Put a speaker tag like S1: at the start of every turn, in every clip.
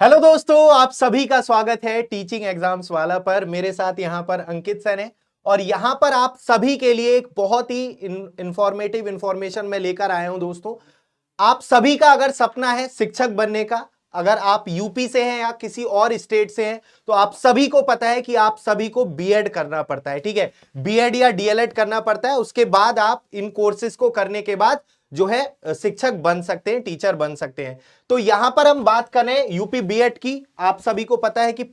S1: Hello दोस्तों, आप सभी का स्वागत है टीचिंग एग्जाम्स वाला पर। मेरे साथ यहाँ पर अंकित सर हैं और यहाँ पर आप सभी के लिए एक बहुत ही इंफॉर्मेटिव इंफॉर्मेशन मैं लेकर आया हूं दोस्तों। आप सभी का अगर सपना है शिक्षक बनने का, अगर आप यूपी से हैं या किसी और स्टेट से हैं, तो आप सभी को पता है कि आप सभी को बीएड करना पड़ता है। ठीक है, बीएड या डीएलएड करना पड़ता है। उसके बाद आप इन कोर्सेज को करने के बाद जो है शिक्षक बन सकते हैं, टीचर बन सकते हैं। तो यहां पर हम बात करें यूपी बीएड की। आप सभी को पता है कि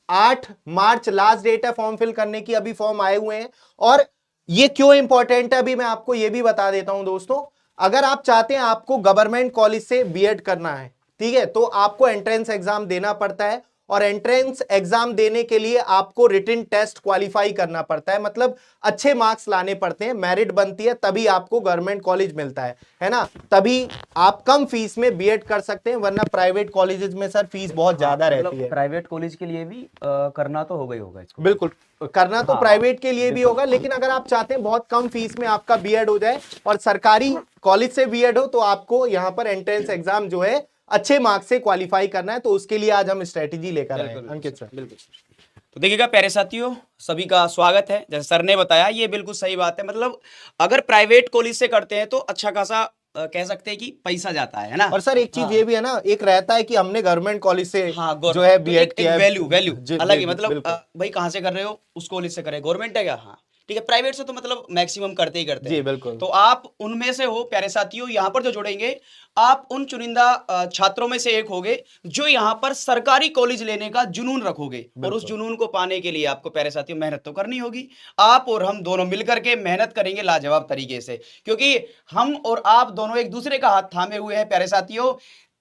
S1: 8 मार्च लास्ट डेट है फॉर्म फिल करने की। अभी फॉर्म आए हुए हैं और ये क्यों इंपॉर्टेंट है अभी मैं आपको ये भी बता देता हूं दोस्तों। अगर आप चाहते हैं आपको गवर्नमेंट कॉलेज से बीएड करना है, ठीक है, तो आपको एंट्रेंस एग्जाम देना पड़ता है और एंट्रेंस एग्जाम देने के लिए आपको रिटन टेस्ट क्वालिफाई करना पड़ता है। मतलब अच्छे मार्क्स लाने पड़ते हैं, मेरिट बनती है, तभी आपको गवर्नमेंट कॉलेज मिलता है ना। तभी आप कम फीस में बीएड कर सकते हैं, वरना प्राइवेट कॉलेजेस में सर फीस बहुत ज्यादा रहती है।
S2: प्राइवेट कॉलेज के लिए भी करना तो होगा ही होगा इसको।
S1: बिल्कुल करना तो प्राइवेट के लिए भी होगा, लेकिन अगर आप चाहते हैं बहुत कम फीस में आपका बीएड हो जाए और सरकारी कॉलेज से बीएड हो, तो आपको यहाँ पर एंट्रेंस एग्जाम जो है अच्छे मार्क्स से क्वालिफाई करना है। तो उसके लिए आज हम स्ट्रेटेजी लेकर आए हैं अंकित सर।
S2: बिल्कुल। तो देखिएगा प्यारे साथियों, सभी का स्वागत है। जैसे सर ने बताया, ये बिल्कुल सही बात है। मतलब अगर प्राइवेट कॉलेज से करते हैं तो अच्छा खासा कह सकते हैं कि पैसा जाता है ना।
S1: और सर एक चीज ये भी है ना, एक रहता है कि हमने गवर्नमेंट कॉलेज से जो है बीएड किया है,
S2: वैल्यू अलग ही। मतलब भाई कहाँ से कर रहे हो, उस कॉलेज से करे, गवर्नमेंट है क्या? हाँ ठीक है। प्राइवेट से तो मतलब मैक्सिमम करते ही करते हैं।
S1: जी बिल्कुल।
S2: तो आप उनमें से हो प्यारे साथियों। यहाँ पर जो जुड़ेंगे, आप उन चुनिंदा छात्रों में से एक होगे जो यहाँ पर सरकारी कॉलेज लेने का जुनून रखोगे। और उस जुनून को पाने के लिए आपको प्यारे साथियों मेहनत तो करनी होगी। आप और हम दोनों मिलकर के मेहनत करेंगे लाजवाब तरीके से, क्योंकि हम और आप दोनों एक दूसरे का हाथ थामे हुए हैं प्यारे साथियों।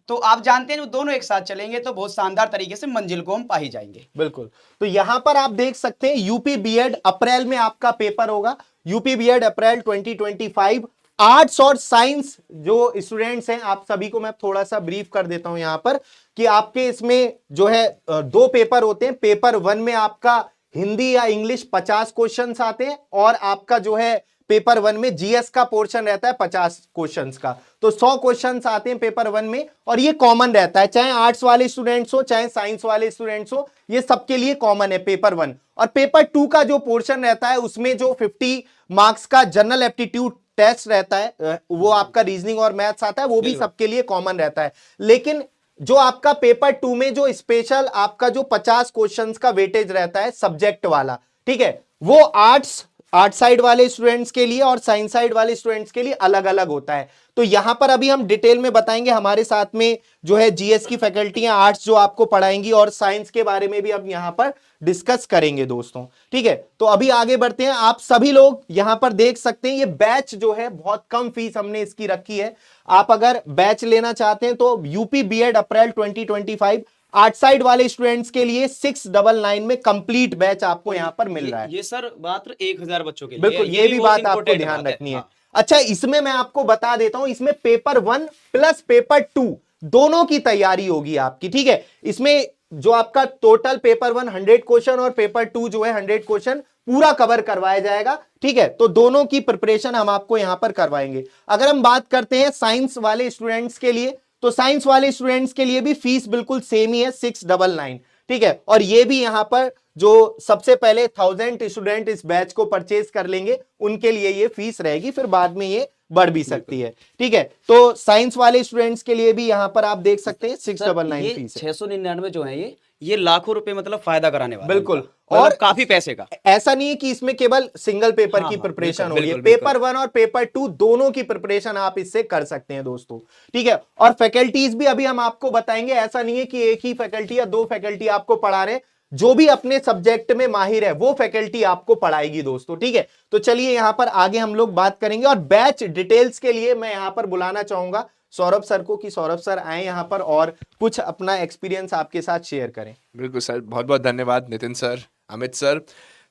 S2: तो आप जानते हैं, जो दोनों एक साथ चलेंगे तो बहुत शानदार तरीके से मंजिल को हम पा ही जाएंगे।
S1: बिल्कुल। तो यहां पर आप देख सकते हैं यूपी बीएड अप्रैल में आपका पेपर होगा। यूपी बीएड अप्रैल 2025। आर्ट्स और साइंस जो स्टूडेंट्स हैं, आप सभी को मैं थोड़ा सा ब्रीफ कर देता हूं यहां पर कि आपके इसमें जो है 2 पेपर होते हैं। पेपर 1 में आपका हिंदी या इंग्लिश 50 क्वेश्चंस आते हैं और आपका जो है पेपर 1 में जीएस का पोर्शन रहता है 50 क्वेश्चंस का। तो 100 क्वेश्चंस आते हैं पेपर 1 में और ये कॉमन रहता है, चाहे आर्ट्स वाले स्टूडेंट्स हो चाहे साइंस वाले स्टूडेंट्स हो, ये सबके लिए कॉमन है पेपर 1। और पेपर 2 का जो पोर्शन रहता है उसमें जो 50 मार्क्स का जनरल एप्टीट्यूड टेस्ट रहता है, वो आपका रीजनिंग और मैथ्स आता है, वो भी सबके लिए कॉमन रहता है। लेकिन जो आपका पेपर 2 में जो स्पेशल आपका जो 50 क्वेश्चंस का वेटेज रहता है सब्जेक्ट वाला, ठीक है, वो आर्ट साइड वाले स्टूडेंट्स के लिए और साइंस साइड वाले स्टूडेंट्स के लिए अलग अलग होता है। तो यहां पर अभी हम डिटेल में बताएंगे। हमारे साथ में जो है जीएस की फैकल्टियां आर्ट्स जो आपको पढ़ाएंगी और साइंस के बारे में भी हम यहां पर डिस्कस करेंगे दोस्तों। ठीक है, तो अभी आगे बढ़ते हैं। आप सभी लोग यहां पर देख सकते हैं ये बैच जो है बहुत कम फीस हमने इसकी रखी है। आप अगर बैच लेना चाहते हैं तो यूपी बीएड अप्रैल 2025 आर्ट साइड वाले स्टूडेंट्स के लिए 699 में कंप्लीट बैच आपको यहां पर मिल रहा है।
S2: ये सर मात्र 1000 बच्चों के लिए।
S1: बिल्कुल, ये भी बात आपको ध्यान रखनी है। अच्छा, इसमें मैं आपको बता देता हूं, इसमें पेपर 1 प्लस पेपर 2 दोनों की तैयारी होगी आपकी। ठीक है, इसमें जो आपका टोटल पेपर 1 100 क्वेश्चन और पेपर 2 जो है 100 क्वेश्चन पूरा कवर करवाया जाएगा। ठीक है, तो दोनों की प्रिपरेशन हम आपको यहां पर करवाएंगे। अगर हम बात करते हैं साइंस वाले स्टूडेंट्स के लिए, तो साइंस वाले स्टूडेंट्स के लिए भी फीस बिल्कुल सेम ही है, 699। ठीक है, और ये भी यहां पर जो सबसे पहले 1000 स्टूडेंट इस बैच को परचेज कर लेंगे उनके लिए ये फीस रहेगी, फिर बाद में ये बढ़ भी सकती है। ठीक है, तो साइंस वाले स्टूडेंट्स के लिए भी यहां पर आप देख सकते हैं 699 फीस है।
S2: 699 जो है ये लाखों रुपए मतलब फायदा कराने वाला।
S1: बिल्कुल,
S2: और काफी पैसे का।
S1: ऐसा नहीं है कि इसमें केवल सिंगल पेपर की प्रिपरेशन होगी। पेपर 1 और पेपर 2 दोनों की प्रिपरेशन आप इससे कर सकते हैं दोस्तों। ठीक है, और फैकल्टीज भी अभी हम आपको बताएंगे। ऐसा नहीं है कि एक ही फैकल्टी या 2 फैकल्टी आपको पढ़ा रहे हैं, जो भी अपने सब्जेक्ट में माहिर है वो फैकल्टी आपको पढ़ाएगी दोस्तों। ठीक है, तो चलिए यहां पर आगे हम लोग बात करेंगे और बैच डिटेल्स के लिए मैं यहां पर बुलाना चाहूंगा सौरभ सर को कि सौरभ सर आए यहां पर और कुछ अपना एक्सपीरियंस आपके साथ शेयर करें।
S3: बिल्कुल सर, बहुत बहुत धन्यवाद Nitin sir, Amit sir.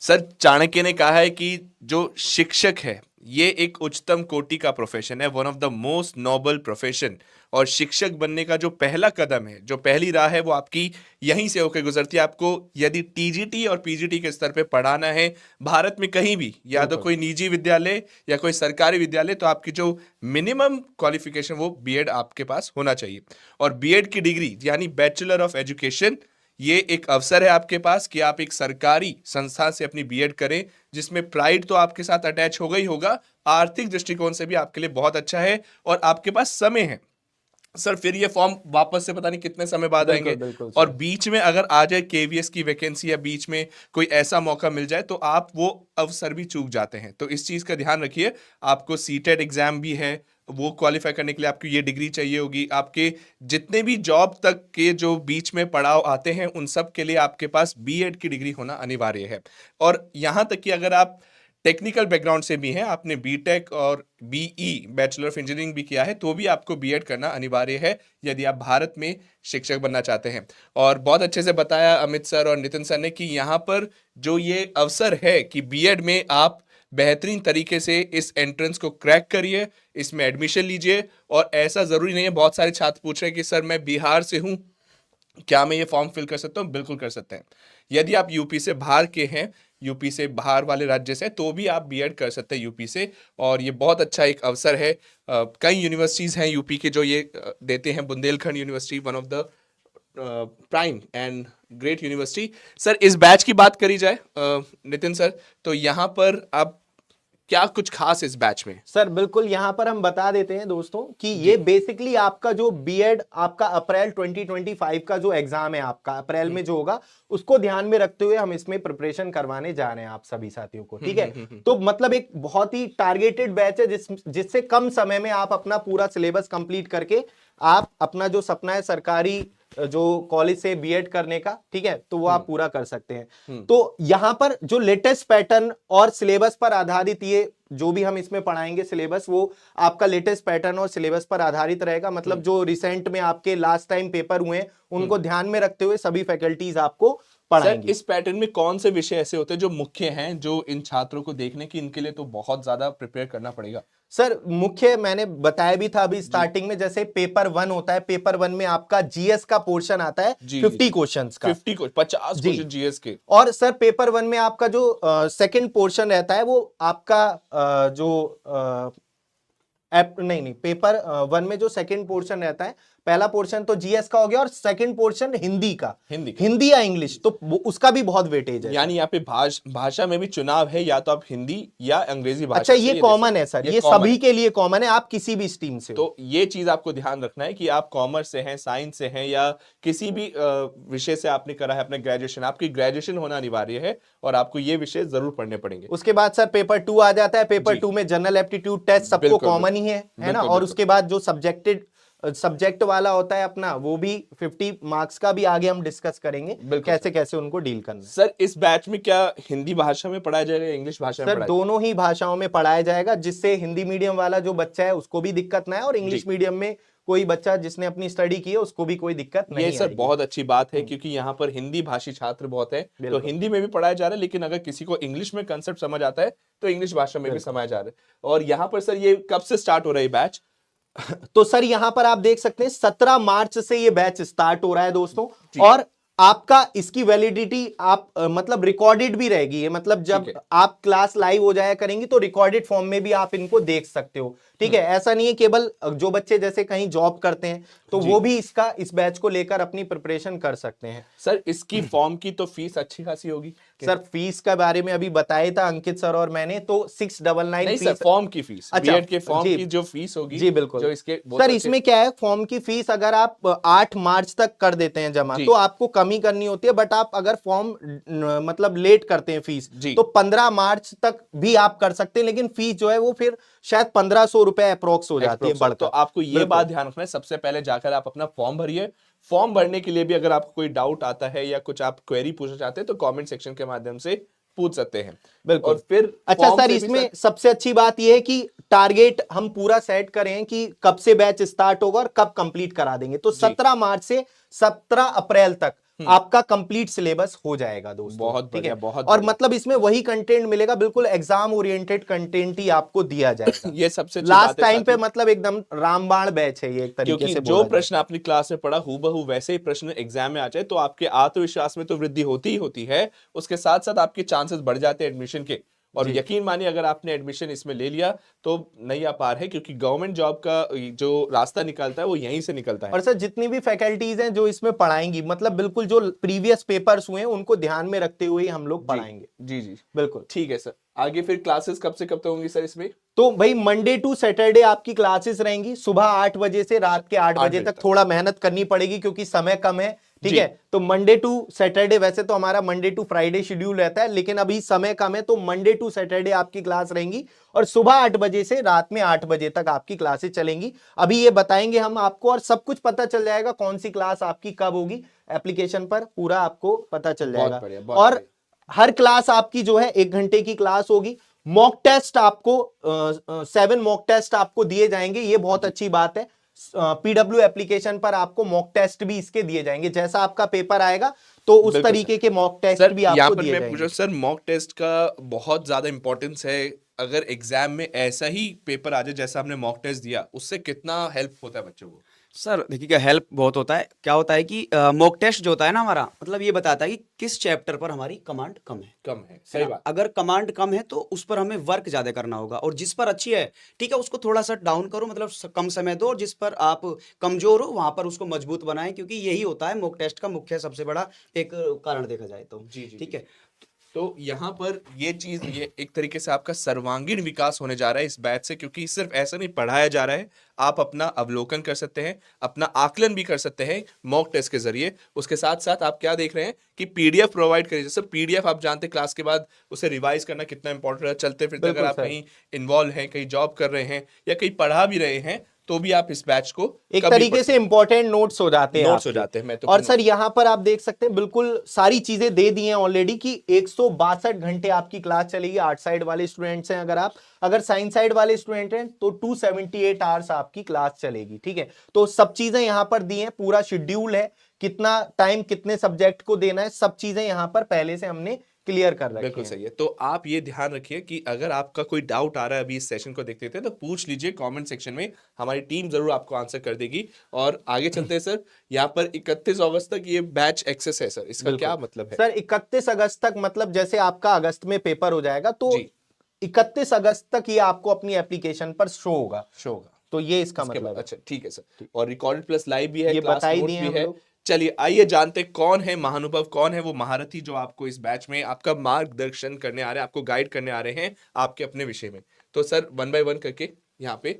S3: Sir, Chanakya ने कहा है कि जो शिक्षक है ये एक उच्चतम कोटि का प्रोफेशन है, one of the most noble profession. और शिक्षक बनने का जो पहला कदम है, जो पहली राह है, वो आपकी यहीं से होकर गुजरती है। आपको यदि टीजीटी और पीजीटी के स्तर पे पढ़ाना है भारत में कहीं भी, या तो कोई निजी विद्यालय या कोई सरकारी विद्यालय, तो आपकी जो मिनिमम क्वालिफिकेशन वो बीएड आपके पास होना चाहिए। और बीएड की डिग्री यानी बैचलर ऑफ एजुकेशन, ये एक अवसर है आपके पास कि आप एक सरकारी संस्था से अपनी बीएड करें, जिसमें प्राइड तो आपके साथ अटैच होगा ही होगा, आर्थिक दृष्टिकोण से भी आपके लिए बहुत अच्छा है। और आपके पास समय है सर, फिर ये फॉर्म वापस से पता नहीं कितने समय बाद आएंगे, और बीच में अगर आ जाए केवीएस की वैकेंसी या बीच में कोई ऐसा मौका मिल जाए तो आप वो अवसर भी चूक जाते हैं। तो इस चीज का ध्यान रखिए। आपको सीटेट एग्जाम भी है, वो क्वालिफाई करने के लिए आपको ये डिग्री चाहिए होगी। आपके जितने भी जॉब तक के जो बीच में पड़ाव आते हैं, उन सब के लिए आपके पास बीएड की डिग्री होना अनिवार्य है। और यहां तक कि अगर आप टेक्निकल बैकग्राउंड से भी हैं, आपने बीटेक और बीई बैचलर ऑफ इंजीनियरिंग भी किया है, तो भी आपको बीएड करना अनिवार्य है यदि आप भारत में शिक्षक बनना चाहते हैं। और बहुत अच्छे से बताया अमित सर और नितिन सर ने कि यहाँ पर जो ये अवसर है कि बीएड में आप बेहतरीन तरीके से इस एंट्रेंस को क्रैक करिए, इसमें एडमिशन लीजिए। और ऐसा जरूरी नहीं है, बहुत सारे छात्र पूछ रहे हैं कि सर मैं बिहार से हूँ, क्या मैं ये फॉर्म फिल कर सकता हूँ? बिल्कुल कर सकते हैं। यदि आप यूपी से बाहर के हैं, यूपी से बाहर वाले राज्य से, तो भी आप बीएड कर सकते हैं यूपी से। और ये बहुत अच्छा एक अवसर है। कई यूनिवर्सिटीज़ हैं यूपी के जो ये देते हैं। Bundelkhand university one of the prime and great university. Sir इस बैच की बात करी जाए नितिन सर, तो यहाँ पर आप क्या कुछ खास इस बैच में?
S1: सर बिल्कुल, यहां पर हम बता देते हैं दोस्तों कि ये बेसिकली आपका जो बीएड आपका अप्रैल 2025 का जो एग्जाम है, आपका अप्रैल में जो होगा, उसको ध्यान में रखते हुए हम इसमें प्रिपरेशन करवाने जा रहे हैं आप सभी साथियों को। ठीक है, तो मतलब एक बहुत ही टारगेटेड बैच है जिससे कम समय में आप अपना पूरा सिलेबस कंप्लीट करके आप अपना जो सपना है सरकारी जो कॉलेज से बीएड करने का, ठीक है, तो वो आप पूरा कर सकते हैं। तो यहां पर जो लेटेस्ट पैटर्न और सिलेबस पर आधारित ये जो भी हम इसमें पढ़ाएंगे सिलेबस, वो आपका लेटेस्ट पैटर्न और सिलेबस पर आधारित रहेगा। मतलब जो रिसेंट में आपके लास्ट टाइम पेपर हुए उनको ध्यान में रखते हुए सभी फैकल्टीज आपको पढ़ाएंगे।
S3: इस पैटर्न में कौन से विषय ऐसे होते हैं जो मुख्य हैं, जो इन छात्रों को देखने की इनके लिए तो बहुत ज्यादा प्रिपेयर करना पड़ेगा?
S1: सर मुख्य मैंने बताया भी था अभी स्टार्टिंग में, जैसे पेपर 1 होता है, पेपर 1 में आपका जीएस का पोर्शन आता है 50 क्वेश्चंस का,
S3: 50 50 क्वेश्चन जीएस के।
S1: और सर पेपर 1 में आपका जो सेकंड पोर्शन रहता है वो आपका नहीं पेपर 1 में जो सेकंड पोर्शन रहता है, पहला पोर्शन तो जीएस का हो गया और सेकंड पोर्शन हिंदी का, हिंदी या इंग्लिश, तो उसका भी बहुत वेटेज है।
S3: यानी यहाँ पे भाषा में भी चुनाव है, या तो आप हिंदी या अंग्रेजी भाषा।
S1: अच्छा, ये कॉमन है सर, ये सभी के लिए कॉमन है, आप किसी भी स्ट्रीम से हो।
S3: तो ये चीज आपको ध्यान रखना है कि आप कॉमर्स से हैं, साइंस से हैं, या किसी भी विषय से आपने करा है अपने ग्रेजुएशन, आपकी ग्रेजुएशन होना अनिवार्य है और आपको ये विषय जरूर पढ़ने पड़ेंगे।
S1: उसके बाद सर पेपर 2 आ जाता है। पेपर 2 में जनरल एप्टीट्यूड टेस्ट सबको कॉमन ही है ना, और उसके बाद जो सब्जेक्ट वाला होता है अपना, वो भी 50 मार्क्स का भी आगे हम डिस्कस करेंगे कैसे कैसे उनको डील करना।
S3: सर इस बैच में क्या हिंदी भाषा में पढ़ाया जाएगा, इंग्लिश भाषा में?
S1: सर दोनों ही भाषाओं में पढ़ाया जाएगा, जिससे हिंदी मीडियम वाला जो बच्चा है उसको भी दिक्कत ना है, और इंग्लिश मीडियम में कोई बच्चा जिसने अपनी स्टडी की है उसको भी कोई दिक्कत नहीं है।
S3: ये सर बहुत अच्छी बात है, क्योंकि यहाँ पर हिंदी भाषी छात्र बहुत है, तो हिंदी में भी पढ़ाया जा रहा है, लेकिन अगर किसी को इंग्लिश में कंसेप्ट समझ आता है तो इंग्लिश भाषा में भी समझाया जा रहा है। और यहाँ पर सर ये कब से स्टार्ट हो रहा है बैच?
S1: तो सर यहां पर आप देख सकते हैं 17 मार्च से ये बैच स्टार्ट हो रहा है दोस्तों, और आपका इसकी वैलिडिटी आप मतलब रिकॉर्डेड भी रहेगी। ये मतलब जब आप क्लास लाइव हो जाया करेंगी तो रिकॉर्डेड फॉर्म में भी आप इनको देख सकते हो। ठीक है, ऐसा नहीं है केवल जो बच्चे जैसे कहीं जॉब करते हैं तो वो भी इस बैच को लेकर अपनी प्रिपरेशन कर सकते हैं।
S3: सर इसकी फॉर्म की तो फीस अच्छी खासी होगी?
S1: सर फीस के बारे में अभी बताया था अंकित सर और मैंने, तो 699
S3: फीस। फॉर्म की फीस,
S1: अच्छा,
S3: बीएड के फॉर्म की जो फीस होगी।
S1: जी बिल्कुल।
S3: जो इसके
S1: सर इसमें क्या है, फॉर्म की फीस अगर आप 8 मार्च तक कर देते हैं जमा तो आपको कमी करनी होती है, बट आप अगर फॉर्म मतलब लेट करते हैं फीस तो 15 मार्च तक भी आप कर सकते हैं, लेकिन फीस जो है वो फिर शायद 1500 रुपए अप्रोक्स हो जाती है बढ़कर।
S3: तो आपको ये बात ध्यान रखना है, सबसे पहले जाकर आप अपना फॉर्म भरिए। फॉर्म भरने के लिए भी अगर आपको कोई डाउट आता है या कुछ आप क्वेरी पूछना चाहते हैं तो कमेंट सेक्शन के माध्यम से पूछ सकते हैं।
S1: बिल्कुल।
S3: और फिर
S1: अच्छा सर, इसमें सबसे अच्छी बात यह है कि टारगेट हम पूरा सेट करें कि कब से बैच स्टार्ट होगा और कब कंप्लीट करा देंगे। तो 17 मार्च से 17 अप्रैल तक आपका कंप्लीट सिलेबस हो जाएगा दोस्तों।
S3: बहुत
S1: ठीक
S3: बढ़िया,
S1: है,
S3: बहुत
S1: और
S3: बढ़िया।
S1: मतलब इसमें वही कंटेंट मिलेगा, बिल्कुल एग्जाम ओरिएंटेड कंटेंट ही आपको दिया जाएगा।
S3: ये सबसे अच्छी
S1: लास्ट
S3: बात है
S1: टाइम पे
S3: साथी,
S1: मतलब एकदम रामबाण बैच है ये, एक तरीके
S3: क्योंकि
S1: से
S3: जो
S1: बोला जाए।
S3: प्रश्न आपने क्लास में पढ़ा हूबहू वैसे ही प्रश्न एग्जाम में आ जाए तो आपके आत्मविश्वास में तो वृद्धि होती ही होती है, उसके साथ साथ आपके चांसेस बढ़ जाते हैं एडमिशन के। और
S1: जी।
S3: यकीन मानिए अगर आपने एडमिशन इसमें ले लिया तो नैया पार है, क्योंकि गवर्नमेंट जॉब का जो रास्ता निकलता है वो यहीं से निकलता है।
S1: और सर जितनी भी फैकल्टीज हैं जो इसमें पढ़ाएंगी, मतलब बिल्कुल जो प्रीवियस पेपर्स हुए हैं उनको ध्यान में रखते हुए ही हम लोग
S3: जी
S1: पढ़ाएंगे।
S3: जी जी,
S1: बिल्कुल।
S3: ठीक है सर। आगे फिर क्लासेस कब से कब तक होंगी सर इसमें?
S1: तो भाई मंडे टू सैटरडे आपकी क्लासेस रहेंगी सुबह 8 बजे से रात के 8
S3: 8
S1: बजे
S3: बजे
S1: तक।
S3: तक।
S1: थोड़ा मेहनत करनी पड़ेगी क्योंकि समय कम है। ठीक
S3: जी।
S1: है, तो मंडे टू सैटरडे, वैसे तो हमारा मंडे टू फ्राइडे शेड्यूल रहता है, लेकिन अभी समय कम है तो मंडे टू सैटरडे आपकी क्लास रहेंगी और सुबह 8 बजे से रात में 8 बजे तक आपकी क्लासेस चलेंगी। अभी ये बताएंगे हम आपको और सब कुछ पता चल जाएगा कौन सी क्लास आपकी कब होगी, एप्लीकेशन पर पूरा आपको पता चल
S3: बहुत
S1: जाएगा।
S3: बढ़िया, बहुत
S1: और
S3: बढ़िया।
S1: हर क्लास आपकी जो है 1 घंटे की क्लास होगी। मॉक टेस्ट आपको 7 मॉक टेस्ट आपको दिए जाएंगे, ये बहुत
S3: जी।
S1: अच्छी बात है। पीडब्ल्यू एप्लीकेशन पर आपको मॉक टेस्ट भी इसके दिए जाएंगे, जैसा आपका पेपर आएगा तो उस
S3: बिल्कुल सर।
S1: तरीके के मॉक टेस्ट
S3: सर
S1: भी
S3: यहाँ
S1: आपको
S3: पर
S1: दिए
S3: मैं पूछ रहा
S1: जाएंगे।
S3: हूँ सर, मॉक टेस्ट का बहुत ज्यादा इंपॉर्टेंस है। अगर एग्जाम में ऐसा ही पेपर आ जाए जैसा हमने मॉक टेस्ट दिया, उससे कितना हेल्प होता है बच्चों को?
S2: सर देखिए क्या हेल्प बहुत होता है। क्या होता है कि मॉक टेस्ट जो होता है ना हमारा, मतलब ये बताता है कि किस चैप्टर पर हमारी कमांड कम है।
S3: कम है,
S2: है
S3: सही
S2: ना?
S3: बात।
S2: अगर कमांड कम है तो उस पर हमें वर्क ज्यादा करना होगा, और जिस पर अच्छी है ठीक है उसको थोड़ा सा डाउन करो, मतलब कम समय दो, और जिस पर आप कमजोर हो वहां पर उसको मजबूत बनाएं, क्योंकि यही होता है मॉक टेस्ट का मुख्य सबसे बड़ा एक कारण देखा जाए तो।
S3: जी जी
S2: ठीक
S3: जी।
S2: है।
S3: तो यहाँ पर ये चीज, ये एक तरीके से आपका सर्वांगीण विकास होने जा रहा है इस बैच से, क्योंकि सिर्फ ऐसा नहीं पढ़ाया जा रहा है, आप अपना अवलोकन कर सकते हैं, अपना आकलन भी कर सकते हैं मॉक टेस्ट के जरिए। उसके साथ साथ आप क्या देख रहे हैं कि पीडीएफ प्रोवाइड करिए। जैसे पीडीएफ आप जानते हैं क्लास के बाद उसे रिवाइज करना कितना इंपॉर्टेंट है। चलते फिरते अगर
S1: बिल्कुल
S3: आप
S1: सर।
S3: कहीं इन्वॉल्व हैं, कहीं जॉब कर रहे हैं या कहीं पढ़ा भी रहे हैं, तो भी आप इस बैच को
S1: एक
S3: कभी पढ़
S1: तरीके से
S3: सकते
S1: इंपॉर्टेंट नोट्स हो जाते
S3: हैं।
S1: हैं
S3: नोट्स हो
S1: आपके।
S3: जाते हैं, मैं तो
S1: और सर यहाँ पर आप देख सकते हैं बिल्कुल सारी चीजें दे दी हैं ऑलरेडी कि 162 घंटे आपकी क्लास चलेगी। आर्ट साइड वाले स्टूडेंट्स हैं अगर आप, अगर साइंस साइड वाले स्टूडेंट हैं तो 278 आवर्स आपकी क्लास चलेगी। ठीक है, तो सब चीजें यहाँ पर दी हैं, पूरा शेड्यूल है, कितना टाइम कितने सब्जेक्ट को देना है, सब चीजें यहाँ पर पहले से हमने क्लियर कर रखी
S3: बिल्कुल
S1: हैं।
S3: सही है। तो आप ये ध्यान रखिए कि अगर आपका कोई डाउट आ रहा है अभी इस सेशन को देखते थे तो पूछ लीजिए कमेंट सेक्शन में, हमारी टीम जरूर आपको आंसर कर देगी। और आगे चलते हैं सर, यहाँ पर 31 अगस्त तक ये बैच एक्सेस है सर, इसका क्या मतलब है?
S1: सर 31 अगस्त तक, मतलब जैसे आपका अगस्त में पेपर हो जाएगा तो
S3: जी।
S1: 31 अगस्त तक ये आपको अपनी एप्लीकेशन पर शो होगा।
S3: शो होगा
S1: तो ये इसका
S3: इसके
S1: मतलब
S3: बाद?
S1: है।
S3: अच्छा ठीक है सर। और रिकॉर्डेड प्लस लाइव भी है,
S1: ये
S3: क्लास
S1: बता ही
S3: नोट्स
S1: दिए
S3: भी
S1: हम
S3: है।
S1: लोग।
S3: चलिए आइए जानते हैं कौन है महानुभव, कौन है वो महारथी जो आपको इस बैच में आपका मार्गदर्शन करने आ रहे हैं, आपको गाइड करने आ रहे हैं आपके अपने विषय में। तो सर 1 बाय 1 करके यहाँ पे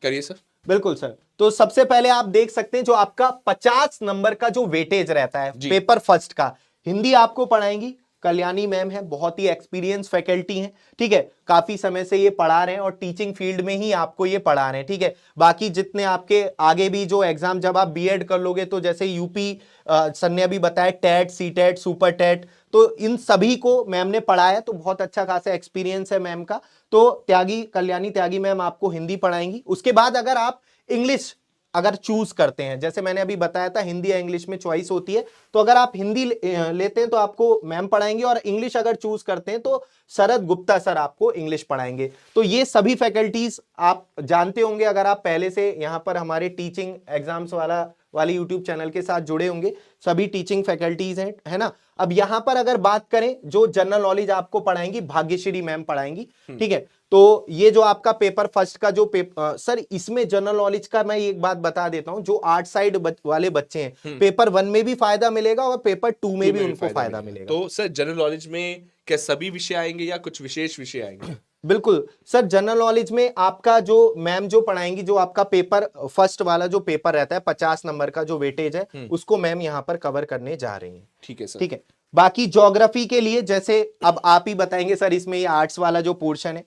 S3: करिए सर।
S1: बिल्कुल सर। तो सबसे पहले आप देख सकते हैं जो आपका 50 नंबर का जो वेटेज रहता है
S3: जी।
S1: पेपर फर्स्ट का, हिंदी आपको पढ़ाएंगी कल्याणी मैम है, बहुत ही एक्सपीरियंस फैकल्टी हैं। ठीक है, काफी समय से ये पढ़ा रहे हैं और टीचिंग फील्ड में ही आपको ये पढ़ा रहे हैं। ठीक है, बाकी जितने आपके आगे भी जो एग्जाम जब आप बीएड कर लोगे तो जैसे यूपी सर ने अभी बताया TET, C TET, super TET, तो इन सभी को मैम ने पढ़ाया, तो बहुत अच्छा खासा एक्सपीरियंस है मैम का। तो त्यागी, कल्याणी त्यागी मैम आपको हिंदी पढ़ाएंगी। उसके बाद अगर आप इंग्लिश अगर चूज करते हैं, जैसे मैंने अभी बताया था हिंदी या इंग्लिश में चॉइस होती है, तो अगर आप हिंदी लेते हैं तो आपको मैम पढ़ाएंगे, और इंग्लिश अगर चूज करते हैं तो शरद गुप्ता सर आपको इंग्लिश पढ़ाएंगे। तो ये सभी फैकल्टीज आप जानते होंगे अगर आप पहले से यहाँ पर हमारे टीचिंग एग्जाम्स वाले यूट्यूब चैनल के साथ जुड़े होंगे, सभी टीचिंग फैकल्टीज हैं, है ना। अब यहाँ पर अगर बात करें जो जनरल नॉलेज आपको पढ़ाएंगी भाग्यश्री मैम पढ़ाएंगी। ठीक है, तो ये जो आपका पेपर फर्स्ट का जो सर इसमें जनरल नॉलेज का मैं एक बात बता देता हूं, जो आर्ट साइड वाले बच्चे हैं पेपर 1 में भी फायदा मिलेगा और पेपर 2 में भी उनको फायदा मिलेगा।
S3: तो सर जनरल नॉलेज में क्या सभी विषय आएंगे या कुछ विशेष विषय आएंगे?
S1: बिल्कुल सर, जनरल नॉलेज में आपका जो मैम जो पढ़ाएंगी, जो आपका पेपर फर्स्ट वाला जो पेपर रहता है 50 नंबर का जो वेटेज है, उसको मैम यहाँ पर कवर करने जा रही हैं।
S3: ठीक है सर।
S1: ठीक है, बाकी ज्योग्राफी के लिए जैसे अब आप ही बताएंगे सर, इसमें ये आर्ट्स वाला जो पोर्शन है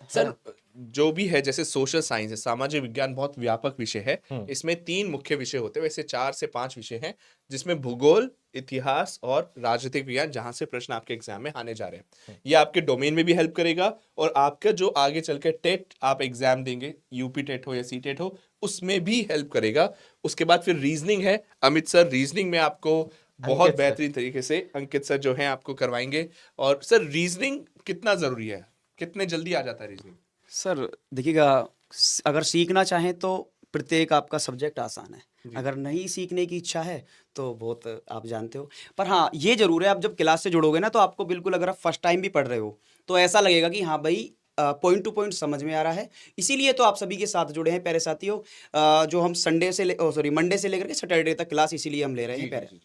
S3: सर जो भी है, जैसे सोशल साइंस है, सामाजिक विज्ञान बहुत व्यापक विषय है। इसमें 3 मुख्य विषय होते हैं, वैसे 4 से 5 विषय हैं, जिसमें भूगोल, इतिहास और राजनीतिक विज्ञान, जहां से प्रश्न आपके एग्जाम में आने जा रहे हैं। ये आपके डोमेन में भी हेल्प करेगा और आपका जो आगे चल के टेट आप एग्जाम देंगे, यूपी टेट हो या सी टेट हो, उसमें भी हेल्प करेगा। उसके बाद फिर रीजनिंग है। अमित सर रीजनिंग में आपको बहुत
S1: अंकित सर।
S3: बेहतरीन तरीके से अंकित सर जो हैं आपको करवाएंगे। और सर रीजनिंग कितना जरूरी है, कितने जल्दी आ जाता है रीजनिंग?
S2: सर देखिएगा, अगर सीखना चाहें तो प्रत्येक आपका सब्जेक्ट आसान है, अगर नहीं सीखने की इच्छा है तो बहुत आप जानते हो। पर हाँ, ये जरूर है, आप जब क्लास से जुड़ोगे ना तो आपको बिल्कुल, अगर आप फर्स्ट टाइम भी पढ़ रहे हो तो ऐसा लगेगा कि हाँ भाई पॉइंट टू पॉइंट समझ में आ रहा है। इसीलिए तो आप सभी के साथ जुड़े हैं प्यारे साथियों। जो हम संडे से सॉरी मंडे से लेकर के सैटरडे तक क्लास इसीलिए हम ले रहे हैं प्यारे।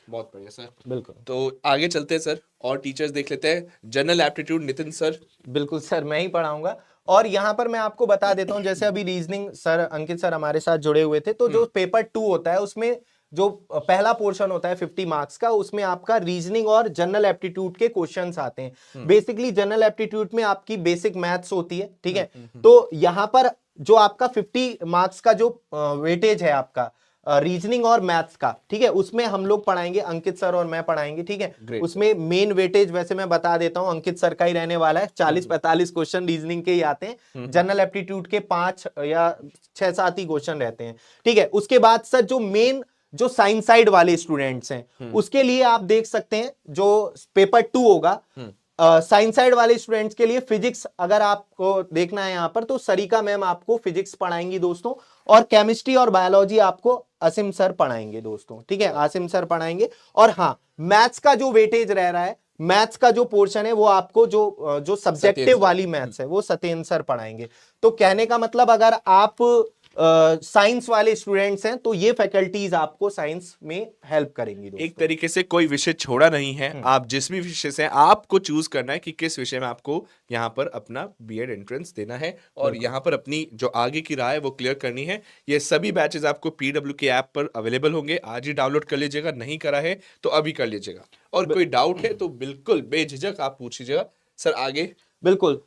S3: बहुत बढ़िया सर।
S1: बिल्कुल
S3: तो आगे चलते हैं सर, और टीचर्स देख लेते हैं। General aptitude Nitin sir.
S1: बिल्कुल सर, मैं ही पढ़ाऊंगा। और यहाँ पर मैं आपको बता देता हूँ, जैसे अभी रीजनिंग सर अंकित सर हमारे साथ जुड़े हुए थे, तो जो पेपर 2 होता है उसमें जो पहला पोर्शन होता है 50 मार्क्स का, उसमें आपका रीजनिंग और जनरल एप्टीट्यूड के क्वेश्चंस आते हैं। बेसिकली जनरल एप्टीट्यूड में आपकी बेसिक मैथ्स होती है, ठीक है। तो यहाँ पर जो आपका 50 मार्क्स का जो वेटेज है आपका रीजनिंग और मैथ्स का, ठीक है, उसमें हम लोग पढ़ाएंगे, अंकित सर और मैं पढ़ाएंगे, ठीक है।
S3: Great,
S1: उसमें मेन वेटेज वैसे मैं बता देता हूं, अंकित सर का ही रहने वाला है। 40-45 क्वेश्चन रीजनिंग के ही आते हैं, जनरल एप्टीट्यूड के 5 या 6-7 ही क्वेश्चन रहते हैं, ठीक है। उसके बाद सर जो मेन जो साइंस साइड वाले स्टूडेंट्स हैं उसके लिए आप देख सकते हैं जो पेपर 2 होगा, साइंस साइड वाले स्टूडेंट्स के लिए फिजिक्स अगर आपको देखना है यहां पर, तो सरिका मैम आपको फिजिक्स पढ़ाएंगी दोस्तों, और केमिस्ट्री और बायोलॉजी आपको आसिम सर पढ़ाएंगे दोस्तों, ठीक है, आसिम सर पढ़ाएंगे। और हाँ, मैथ्स का जो वेटेज रह रहा है, मैथ्स का जो पोर्शन है वो आपको जो सब्जेक्टिव वाली मैथ्स है वो सत्येंद्र सर पढ़ाएंगे। तो कहने का मतलब, अगर आप साइंस वाले स्टूडेंट्स हैं तो ये फैकल्टीज आपको साइंस में हेल्प करेंगी दोस्तों।
S3: एक तरीके से कोई विषय छोड़ा नहीं है, आप जिस भी विषय से आपको चूज करना है कि किस विषय में आपको यहाँ पर अपना बीएड एंट्रेंस देना है और यहाँ पर अपनी जो आगे की राह है वो क्लियर करनी है। ये सभी बैचेस आपको पीडब्ल्यू के ऐप पर अवेलेबल होंगे, आज ही डाउनलोड कर लीजिएगा, नहीं करा है तो अभी कर लीजिएगा। और कोई डाउट है तो बिल्कुल बेझिझक आप पूछ लीजिएगा। सर आगे।
S1: बिल्कुल,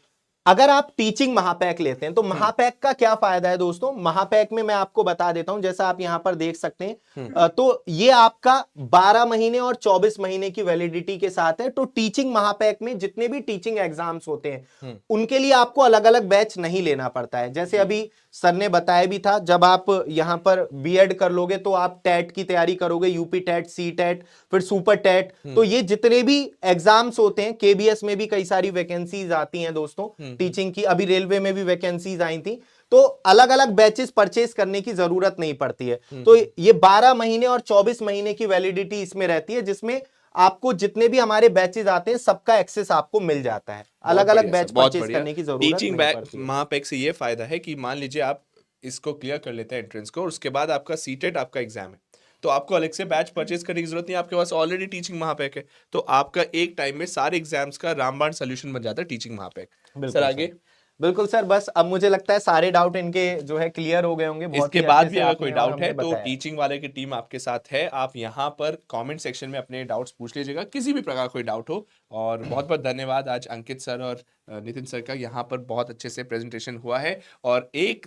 S1: अगर आप टीचिंग महापैक लेते हैं तो महापैक का क्या फायदा है दोस्तों। महापैक में मैं आपको बता देता हूं, जैसा आप यहां पर देख सकते हैं, तो ये आपका 12 महीने और 24 महीने की वैलिडिटी के साथ है। तो टीचिंग महापैक में जितने भी टीचिंग एग्जाम्स होते हैं उनके लिए आपको अलग अलग बैच नहीं लेना पड़ता है। जैसे अभी सर ने बताया भी था, जब आप यहां पर बीएड कर लोगे तो आप टेट की तैयारी करोगे, यूपी टेट, सी टेट, फिर सुपर टेट, तो ये जितने भी एग्जाम्स होते हैं, केबीएस में भी कई सारी वैकेंसीज आती हैं दोस्तों टीचिंग की, अभी रेलवे में भी वैकेंसीज आई थी, तो अलग अलग बैचेस परचेस करने की जरूरत नहीं पड़ती है। तो ये 12 महीने और 24 महीने की वैलिडिटी इसमें रहती है, जिसमें आपको जितने भी हमारे बैचेस आते हैं सबका एक्सेस आपको मिल जाता है, अलग अलग बैच परचेस करने की जरूरत
S3: टीचिंग
S1: नहीं पड़ती है।
S3: महापैक से ये फायदा है कि मान लीजिए आप इसको क्लियर कर लेते हैं एंट्रेंस को, और उसके बाद आपका सीटेट आपका एग्जाम है, तो आपको अलग से बैच परचेज करने की जरूरत नहीं, आपके पास ऑलरेडी टीचिंग महापैक है, तो आपका एक टाइम में सारे एग्जाम्स का रामबाण सोल्यूशन बन जाता है टीचिंग महापैक। सर आगे।
S1: बिल्कुल सर, बस अब मुझे लगता है सारे डाउट इनके जो है क्लियर हो गए होंगे।
S3: इसके बाद भी अगर कोई डाउट है तो टीचिंग वाले की टीम आपके साथ है, आप यहाँ पर कमेंट सेक्शन में अपने डाउट्स पूछ लीजिएगा, किसी भी प्रकार कोई डाउट हो। और बहुत बहुत धन्यवाद, आज अंकित सर और नितिन सर का यहाँ पर बहुत अच्छे से प्रेजेंटेशन हुआ है। और एक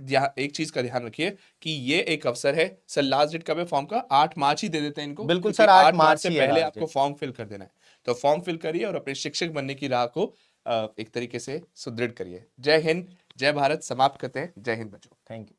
S3: चीज का ध्यान रखिए कि ये एक अवसर है। सर लास्ट डेट कब है फॉर्म का? 8 मार्च ही दे देते हैं इनको।
S1: बिल्कुल सर, 8 मार्च
S3: से पहले आपको फॉर्म फिल कर देना है, तो फॉर्म फिल करिए और अपने शिक्षक बनने की राह को एक तरीके से सुदृढ़ करिए। जय हिंद, जय भारत। समाप्त करते हैं। जय हिंद बच्चों।
S1: Thank you.